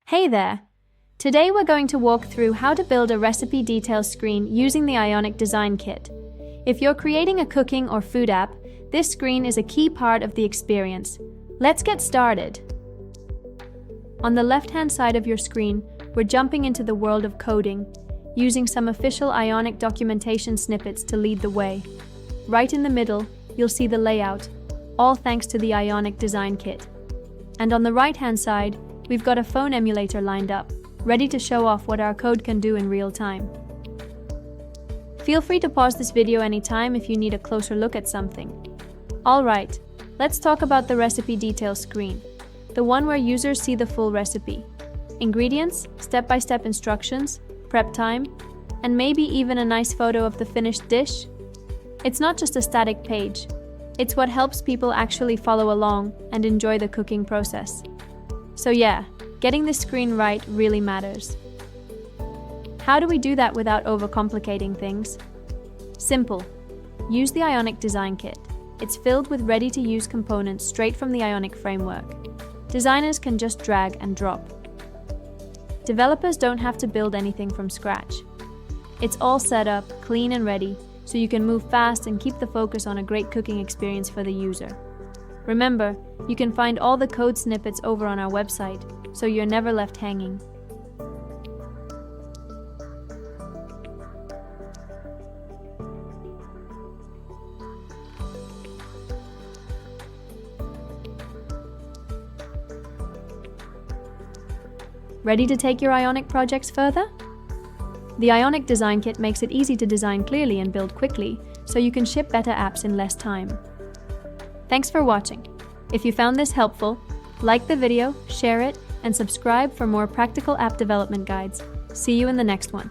Hey there! Today we're going to walk through how to build a recipe details screen using the Ionic Design Kit. If you're creating a cooking or food app, this screen is a key part of the experience. Let's get started! On the left-hand side of your screen, we're jumping into the world of coding, using some official Ionic documentation snippets to lead the way. Right in the middle, you'll see the layout, all thanks to the Ionic Design Kit. And on the right-hand side, we've got a phone emulator lined up, ready to show off what our code can do in real time. Feel free to pause this video anytime if you need a closer look at something. Alright, let's talk about the recipe details screen, the one where users see the full recipe. Ingredients, step-by-step instructions, prep time, and maybe even a nice photo of the finished dish. It's not just a static page. It's what helps people actually follow along and enjoy the cooking process. So yeah, getting this screen right really matters. How do we do that without overcomplicating things? Simple. Use the Ionic Design Kit. It's filled with ready-to-use components straight from the Ionic framework. Designers can just drag and drop. Developers don't have to build anything from scratch. It's all set up, clean and ready, so you can move fast and keep the focus on a great cooking experience for the user. Remember, you can find all the code snippets over on our website, so you're never left hanging. Ready to take your Ionic projects further? The Ionic Design Kit makes it easy to design clearly and build quickly, so you can ship better apps in less time. Thanks for watching. If you found this helpful, like the video, share it, and subscribe for more practical app development guides. See you in the next one.